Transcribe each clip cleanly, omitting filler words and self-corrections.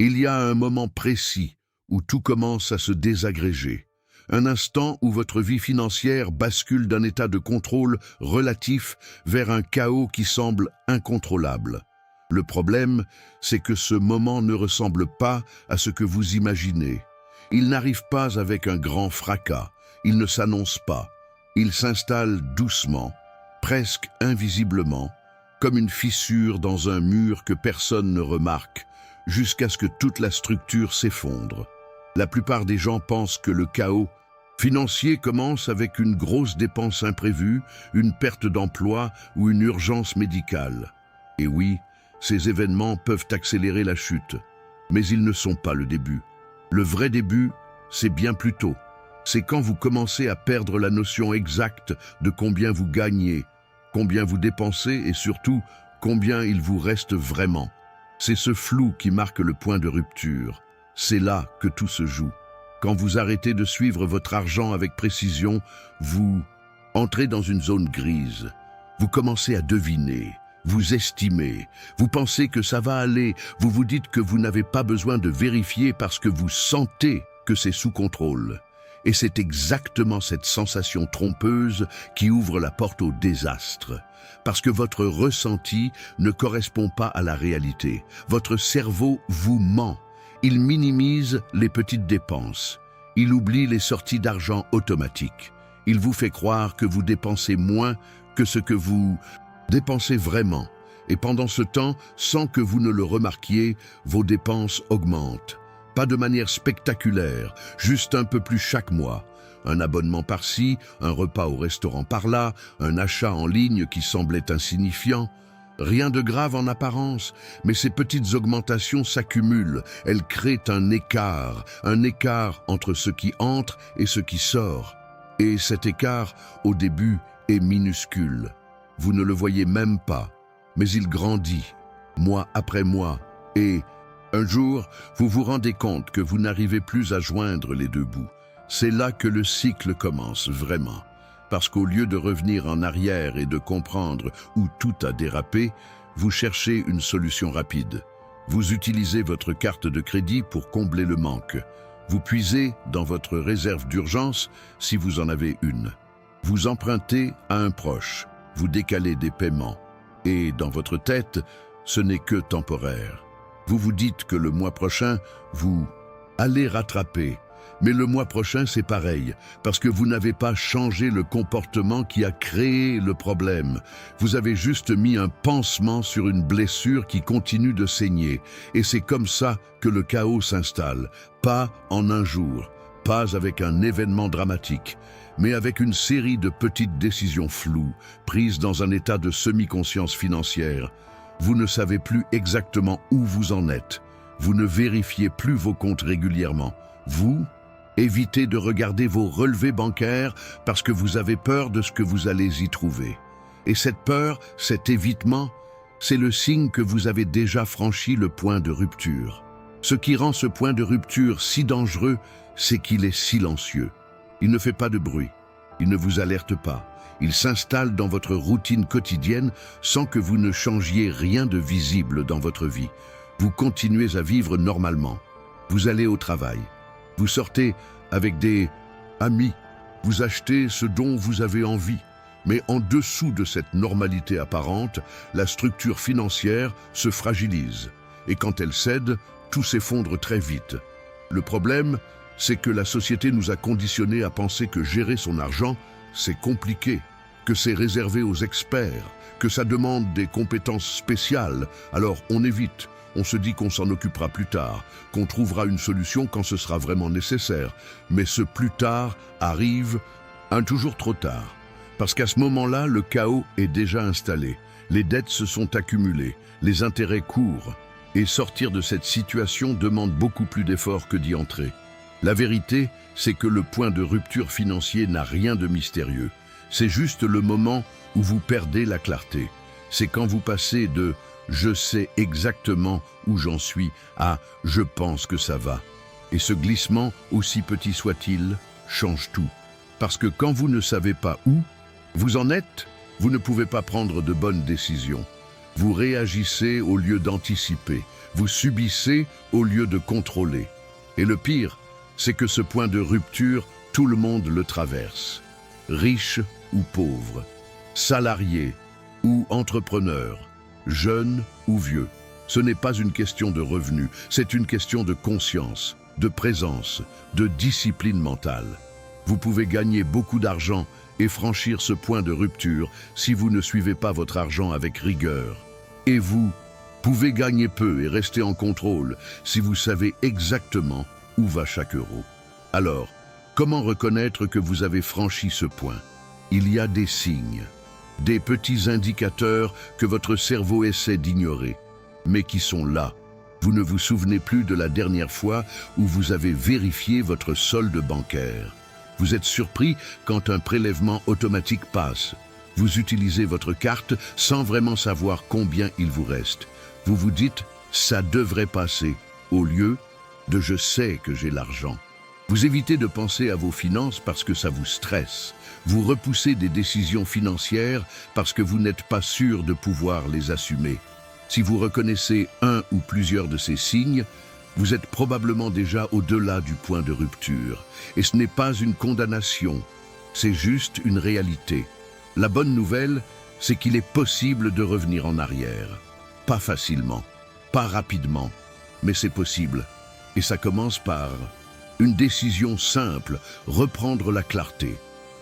Il y a un moment précis où tout commence à se désagréger. Un instant où votre vie financière bascule d'un état de contrôle relatif vers un chaos qui semble incontrôlable. Le problème, c'est que ce moment ne ressemble pas à ce que vous imaginez. Il n'arrive pas avec un grand fracas, il ne s'annonce pas. Il s'installe doucement, presque invisiblement, comme une fissure dans un mur que personne ne remarque, jusqu'à ce que toute la structure s'effondre. La plupart des gens pensent que le chaos financier commence avec une grosse dépense imprévue, une perte d'emploi ou une urgence médicale. Et oui, ces événements peuvent accélérer la chute, mais ils ne sont pas le début. Le vrai début, c'est bien plus tôt. C'est quand vous commencez à perdre la notion exacte de combien vous gagnez, combien vous dépensez et surtout combien il vous reste vraiment. C'est ce flou qui marque le point de rupture. C'est là que tout se joue. Quand vous arrêtez de suivre votre argent avec précision, vous entrez dans une zone grise. Vous commencez à deviner, vous estimez, vous pensez que ça va aller, vous vous dites que vous n'avez pas besoin de vérifier parce que vous sentez que c'est sous contrôle. Et c'est exactement cette sensation trompeuse qui ouvre la porte au désastre. Parce que votre ressenti ne correspond pas à la réalité. Votre cerveau vous ment. Il minimise les petites dépenses. Il oublie les sorties d'argent automatiques. Il vous fait croire que vous dépensez moins que ce que vous dépensez vraiment. Et pendant ce temps, sans que vous ne le remarquiez, vos dépenses augmentent. Pas de manière spectaculaire, juste un peu plus chaque mois. Un abonnement par-ci, un repas au restaurant par-là, un achat en ligne qui semblait insignifiant. Rien de grave en apparence, mais ces petites augmentations s'accumulent. Elles créent un écart entre ce qui entre et ce qui sort. Et cet écart, au début, est minuscule. Vous ne le voyez même pas, mais il grandit, mois après mois, et un jour, vous vous rendez compte que vous n'arrivez plus à joindre les deux bouts. C'est là que le cycle commence vraiment. Parce qu'au lieu de revenir en arrière et de comprendre où tout a dérapé, vous cherchez une solution rapide. Vous utilisez votre carte de crédit pour combler le manque. Vous puisez dans votre réserve d'urgence si vous en avez une. Vous empruntez à un proche. Vous décalez des paiements. Et dans votre tête, ce n'est que temporaire. Vous vous dites que le mois prochain, vous allez rattraper. Mais le mois prochain, c'est pareil, parce que vous n'avez pas changé le comportement qui a créé le problème. Vous avez juste mis un pansement sur une blessure qui continue de saigner. Et c'est comme ça que le chaos s'installe. Pas en un jour, pas avec un événement dramatique, mais avec une série de petites décisions floues, prises dans un état de semi-conscience financière. Vous ne savez plus exactement où vous en êtes. Vous ne vérifiez plus vos comptes régulièrement. Vous évitez de regarder vos relevés bancaires parce que vous avez peur de ce que vous allez y trouver. Et cette peur, cet évitement, c'est le signe que vous avez déjà franchi le point de rupture. Ce qui rend ce point de rupture si dangereux, c'est qu'il est silencieux. Il ne fait pas de bruit. Il ne vous alerte pas. Il s'installe dans votre routine quotidienne sans que vous ne changiez rien de visible dans votre vie. Vous continuez à vivre normalement. Vous allez au travail. Vous sortez avec des amis. Vous achetez ce dont vous avez envie. Mais en dessous de cette normalité apparente, la structure financière se fragilise. Et quand elle cède, tout s'effondre très vite. Le problème, c'est que la société nous a conditionnés à penser que gérer son argent, c'est compliqué, que c'est réservé aux experts, que ça demande des compétences spéciales. Alors on évite, on se dit qu'on s'en occupera plus tard, qu'on trouvera une solution quand ce sera vraiment nécessaire. Mais ce plus tard arrive toujours trop tard. Parce qu'à ce moment-là, le chaos est déjà installé. Les dettes se sont accumulées, les intérêts courent. Et sortir de cette situation demande beaucoup plus d'efforts que d'y entrer. La vérité, c'est que le point de rupture financier n'a rien de mystérieux. C'est juste le moment où vous perdez la clarté. C'est quand vous passez de « je sais exactement où j'en suis » à « je pense que ça va ». Et ce glissement, aussi petit soit-il, change tout. Parce que quand vous ne savez pas où vous en êtes, vous ne pouvez pas prendre de bonnes décisions. Vous réagissez au lieu d'anticiper. Vous subissez au lieu de contrôler. Et le pire, c'est que ce point de rupture, tout le monde le traverse. Riche ou pauvre, salarié ou entrepreneur, jeune ou vieux. Ce n'est pas une question de revenus, c'est une question de conscience, de présence, de discipline mentale. Vous pouvez gagner beaucoup d'argent et franchir ce point de rupture si vous ne suivez pas votre argent avec rigueur. Et vous pouvez gagner peu et rester en contrôle si vous savez exactement où va chaque euro. Alors, comment reconnaître que vous avez franchi ce point? Il y a des signes, des petits indicateurs que votre cerveau essaie d'ignorer, mais qui sont là. Vous ne vous souvenez plus de la dernière fois où vous avez vérifié votre solde bancaire. Vous êtes surpris quand un prélèvement automatique passe. Vous utilisez votre carte sans vraiment savoir combien il vous reste. Vous vous dites « ça devrait passer » au lieu de « je sais que j'ai l'argent ». Vous évitez de penser à vos finances parce que ça vous stresse. Vous repoussez des décisions financières parce que vous n'êtes pas sûr de pouvoir les assumer. Si vous reconnaissez un ou plusieurs de ces signes, vous êtes probablement déjà au-delà du point de rupture. Et ce n'est pas une condamnation, c'est juste une réalité. La bonne nouvelle, c'est qu'il est possible de revenir en arrière. Pas facilement, pas rapidement, mais c'est possible. Et ça commence par une décision simple, reprendre la clarté.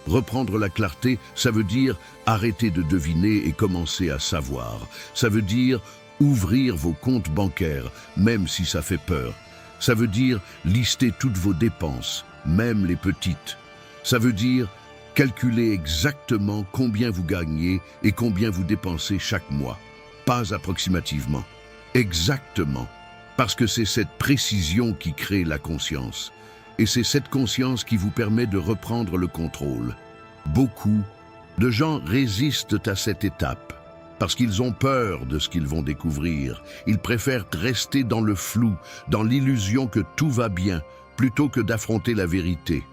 Reprendre la clarté, ça veut dire arrêter de deviner et commencer à savoir. Ça veut dire ouvrir vos comptes bancaires, même si ça fait peur. Ça veut dire lister toutes vos dépenses, même les petites. Ça veut dire calculer exactement combien vous gagnez et combien vous dépensez chaque mois. Pas approximativement, exactement. Parce que c'est cette précision qui crée la conscience. Et c'est cette conscience qui vous permet de reprendre le contrôle. Beaucoup de gens résistent à cette étape parce qu'ils ont peur de ce qu'ils vont découvrir. Ils préfèrent rester dans le flou, dans l'illusion que tout va bien, plutôt que d'affronter la vérité.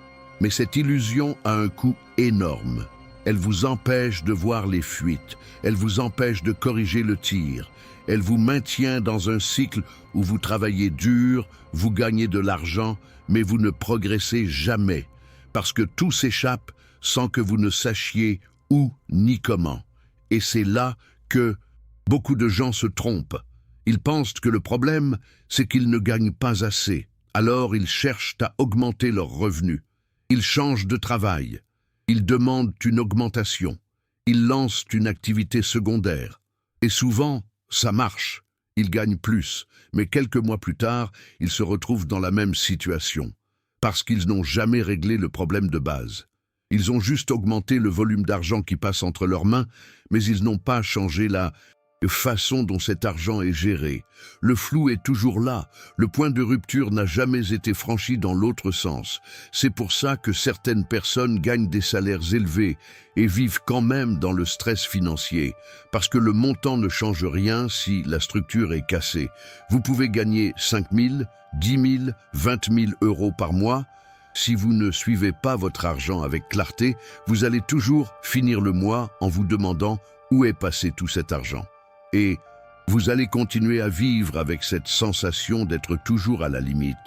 Mais cette illusion a un coût énorme. Elle vous empêche de voir les fuites, elle vous empêche de corriger le tir. Elle vous maintient dans un cycle où vous travaillez dur, vous gagnez de l'argent, mais vous ne progressez jamais, parce que tout s'échappe sans que vous ne sachiez où ni comment. Et c'est là que beaucoup de gens se trompent. Ils pensent que le problème, c'est qu'ils ne gagnent pas assez. Alors ils cherchent à augmenter leurs revenus. Ils changent de travail. Ils demandent une augmentation. Ils lancent une activité secondaire. Et souvent, ça marche. Ils gagnent plus. Mais quelques mois plus tard, ils se retrouvent dans la même situation. Parce qu'ils n'ont jamais réglé le problème de base. Ils ont juste augmenté le volume d'argent qui passe entre leurs mains, mais ils n'ont pas changé la façon dont cet argent est géré. Le flou est toujours là. Le point de rupture n'a jamais été franchi dans l'autre sens. C'est pour ça que certaines personnes gagnent des salaires élevés et vivent quand même dans le stress financier, parce que le montant ne change rien si la structure est cassée. Vous pouvez gagner 5 000, 10 000, 20 000 euros par mois. Si vous ne suivez pas votre argent avec clarté, vous allez toujours finir le mois en vous demandant où est passé tout cet argent. Et vous allez continuer à vivre avec cette sensation d'être toujours à la limite,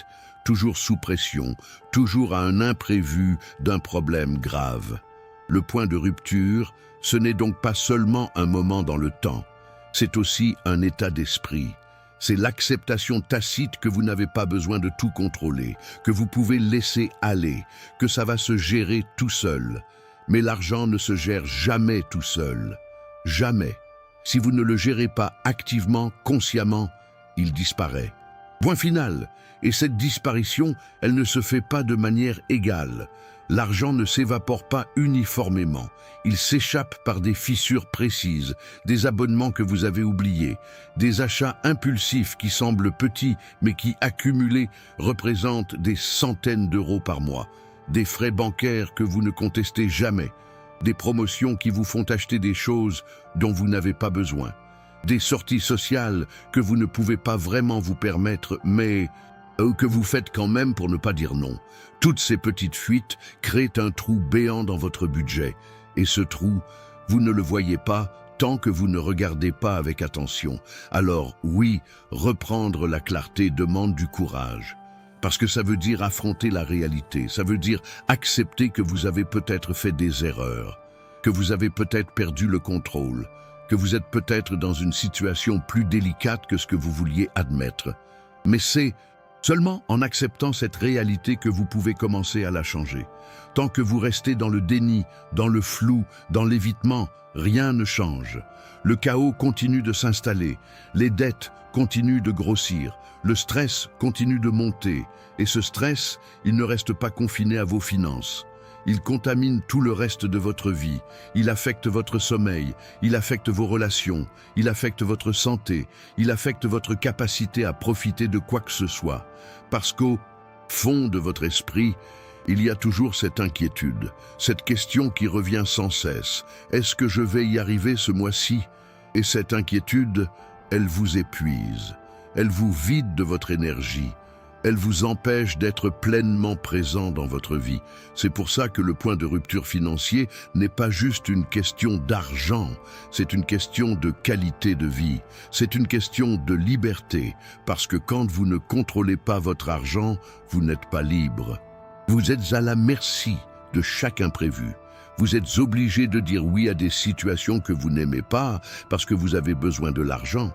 toujours sous pression, toujours à un imprévu d'un problème grave. Le point de rupture, ce n'est donc pas seulement un moment dans le temps, c'est aussi un état d'esprit. C'est l'acceptation tacite que vous n'avez pas besoin de tout contrôler, que vous pouvez laisser aller, que ça va se gérer tout seul. Mais l'argent ne se gère jamais tout seul. Jamais. Si vous ne le gérez pas activement, consciemment, il disparaît. Point final. Et cette disparition, elle ne se fait pas de manière égale. L'argent ne s'évapore pas uniformément. Il s'échappe par des fissures précises, des abonnements que vous avez oubliés, des achats impulsifs qui semblent petits mais qui, accumulés, représentent des centaines d'euros par mois, des frais bancaires que vous ne contestez jamais, des promotions qui vous font acheter des choses dont vous n'avez pas besoin, des sorties sociales que vous ne pouvez pas vraiment vous permettre, mais que vous faites quand même pour ne pas dire non. Toutes ces petites fuites créent un trou béant dans votre budget, et ce trou, vous ne le voyez pas tant que vous ne regardez pas avec attention. Alors oui, reprendre la clarté demande du courage. Parce que ça veut dire affronter la réalité, ça veut dire accepter que vous avez peut-être fait des erreurs, que vous avez peut-être perdu le contrôle, que vous êtes peut-être dans une situation plus délicate que ce que vous vouliez admettre. Mais c'est seulement en acceptant cette réalité que vous pouvez commencer à la changer. Tant que vous restez dans le déni, dans le flou, dans l'évitement, rien ne change. Le chaos continue de s'installer, les dettes continuent de grossir, le stress continue de monter. Et ce stress, il ne reste pas confiné à vos finances. Il contamine tout le reste de votre vie. Il affecte votre sommeil, il affecte vos relations, il affecte votre santé, il affecte votre capacité à profiter de quoi que ce soit. Parce qu'au fond de votre esprit, il y a toujours cette inquiétude, cette question qui revient sans cesse. Est-ce que je vais y arriver ce mois-ci? Et cette inquiétude, elle vous épuise, elle vous vide de votre énergie. Elle vous empêche d'être pleinement présent dans votre vie. C'est pour ça que le point de rupture financier n'est pas juste une question d'argent, c'est une question de qualité de vie, c'est une question de liberté, parce que quand vous ne contrôlez pas votre argent, vous n'êtes pas libre. Vous êtes à la merci de chaque imprévu. Vous êtes obligé de dire oui à des situations que vous n'aimez pas parce que vous avez besoin de l'argent.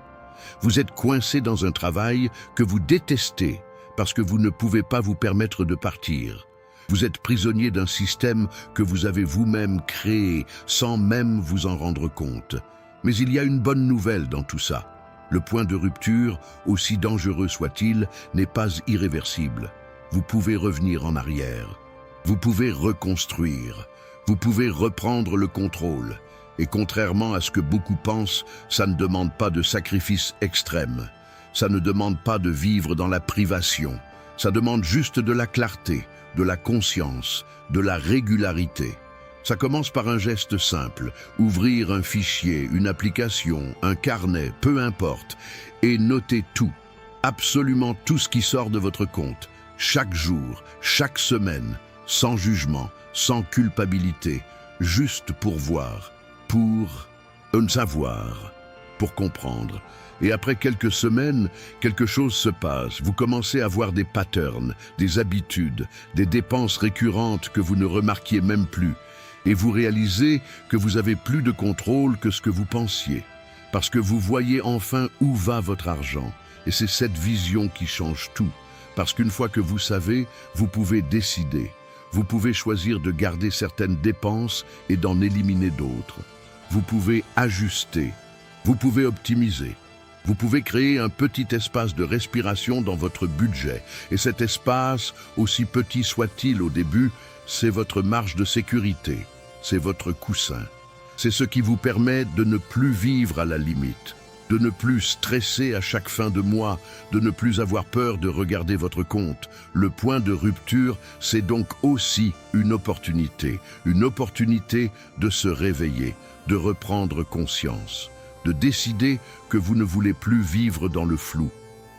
Vous êtes coincé dans un travail que vous détestez parce que vous ne pouvez pas vous permettre de partir. Vous êtes prisonnier d'un système que vous avez vous-même créé sans même vous en rendre compte. Mais il y a une bonne nouvelle dans tout ça. Le point de rupture, aussi dangereux soit-il, n'est pas irréversible. Vous pouvez revenir en arrière. Vous pouvez reconstruire. Vous pouvez reprendre le contrôle. Et contrairement à ce que beaucoup pensent, ça ne demande pas de sacrifice extrême. Ça ne demande pas de vivre dans la privation. Ça demande juste de la clarté, de la conscience, de la régularité. Ça commence par un geste simple, ouvrir un fichier, une application, un carnet, peu importe, et noter tout, absolument tout ce qui sort de votre compte, chaque jour, chaque semaine, sans jugement, sans culpabilité, juste pour voir, pour savoir, pour comprendre. Et après quelques semaines, quelque chose se passe. Vous commencez à voir des patterns, des habitudes, des dépenses récurrentes que vous ne remarquiez même plus. Et vous réalisez que vous avez plus de contrôle que ce que vous pensiez. Parce que vous voyez enfin où va votre argent. Et c'est cette vision qui change tout. Parce qu'une fois que vous savez, vous pouvez décider. Vous pouvez choisir de garder certaines dépenses et d'en éliminer d'autres. Vous pouvez ajuster. Vous pouvez optimiser. Vous pouvez créer un petit espace de respiration dans votre budget. Et cet espace, aussi petit soit-il au début, c'est votre marge de sécurité. C'est votre coussin. C'est ce qui vous permet de ne plus vivre à la limite, de ne plus stresser à chaque fin de mois, de ne plus avoir peur de regarder votre compte. Le point de rupture, c'est donc aussi une opportunité de se réveiller, de reprendre conscience, de décider que vous ne voulez plus vivre dans le flou,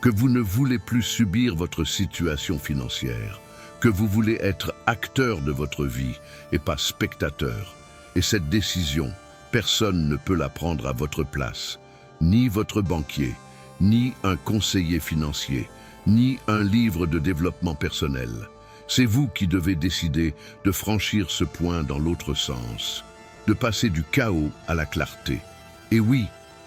que vous ne voulez plus subir votre situation financière, que vous voulez être acteur de votre vie et pas spectateur. Et cette décision, personne ne peut la prendre à votre place. Ni votre banquier, ni un conseiller financier, ni un livre de développement personnel. C'est vous qui devez décider de franchir ce point dans l'autre sens, de passer du chaos à la clarté. Et oui,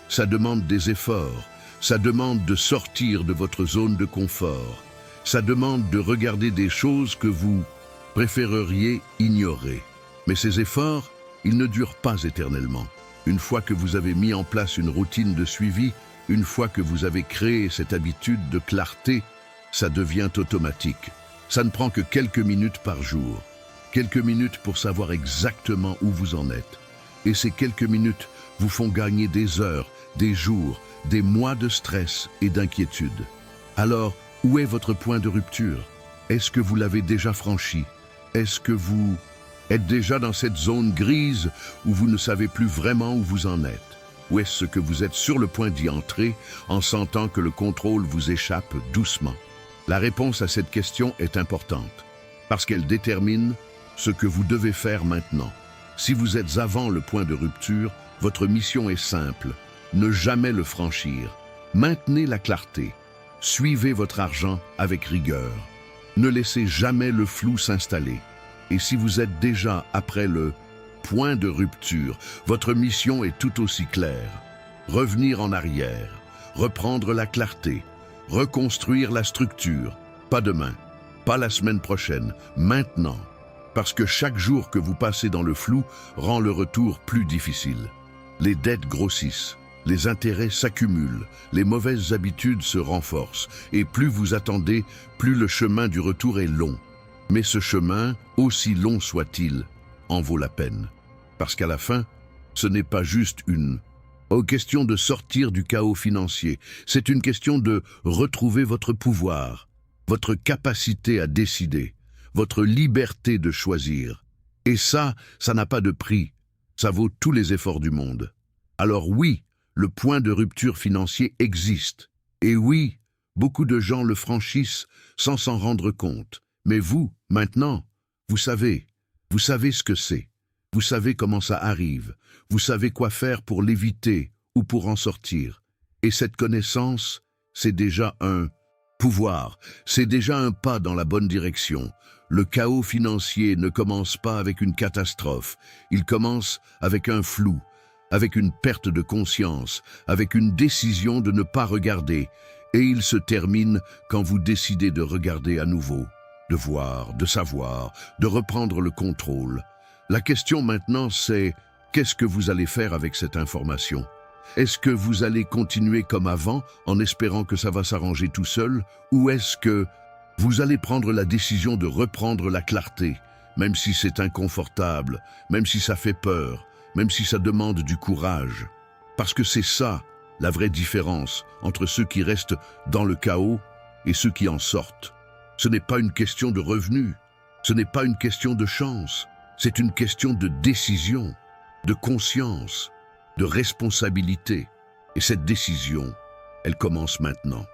ça demande des efforts, ça demande de sortir de votre zone de confort, ça demande de regarder des choses que vous préféreriez ignorer. Mais ces efforts, ils ne durent pas éternellement. Une fois que vous avez mis en place une routine de suivi, une fois que vous avez créé cette habitude de clarté, ça devient automatique. Ça ne prend que quelques minutes par jour. Quelques minutes pour savoir exactement où vous en êtes. Et ces quelques minutes vous font gagner des heures, des jours, des mois de stress et d'inquiétude. Alors, où est votre point de rupture? Est-ce que vous l'avez déjà franchi? Est-ce que vous êtes déjà dans cette zone grise où vous ne savez plus vraiment où vous en êtes? Ou est-ce que vous êtes sur le point d'y entrer en sentant que le contrôle vous échappe doucement? La réponse à cette question est importante, parce qu'elle détermine ce que vous devez faire maintenant. Si vous êtes avant le point de rupture, Votre mission est simple, ne jamais le franchir. Maintenez la clarté. Suivez votre argent avec rigueur. Ne laissez jamais le flou s'installer. Et si vous êtes déjà après le point de rupture, votre mission est tout aussi claire. Revenir en arrière, reprendre la clarté, reconstruire la structure. Pas demain, pas la semaine prochaine, maintenant. Parce que chaque jour que vous passez dans le flou rend le retour plus difficile. Les dettes grossissent, les intérêts s'accumulent, les mauvaises habitudes se renforcent, et plus vous attendez, plus le chemin du retour est long. Mais ce chemin, aussi long soit-il, en vaut la peine. Parce qu'à la fin, ce n'est pas juste une question de sortir du chaos financier, c'est une question de retrouver votre pouvoir, votre capacité à décider, votre liberté de choisir. Et ça n'a pas de prix, ça vaut tous les efforts du monde. Alors oui, le point de rupture financier existe. Et oui, beaucoup de gens le franchissent sans s'en rendre compte. Mais vous, maintenant, vous savez ce que c'est. Vous savez comment ça arrive. Vous savez quoi faire pour l'éviter ou pour en sortir. Et cette connaissance, c'est déjà un pouvoir. C'est déjà un pas dans la bonne direction. Le chaos financier ne commence pas avec une catastrophe. Il commence avec un flou, avec une perte de conscience, avec une décision de ne pas regarder. Et il se termine quand vous décidez de regarder à nouveau, de voir, de savoir, de reprendre le contrôle. La question maintenant, c'est qu'est-ce que vous allez faire avec cette information? Est-ce que vous allez continuer comme avant en espérant que ça va s'arranger tout seul? Ou est-ce que vous allez prendre la décision de reprendre la clarté, même si c'est inconfortable, même si ça fait peur, même si ça demande du courage? Parce que c'est ça, la vraie différence entre ceux qui restent dans le chaos et ceux qui en sortent. Ce n'est pas une question de revenus, ce n'est pas une question de chance, c'est une question de décision, de conscience, de responsabilité. Et cette décision, elle commence maintenant.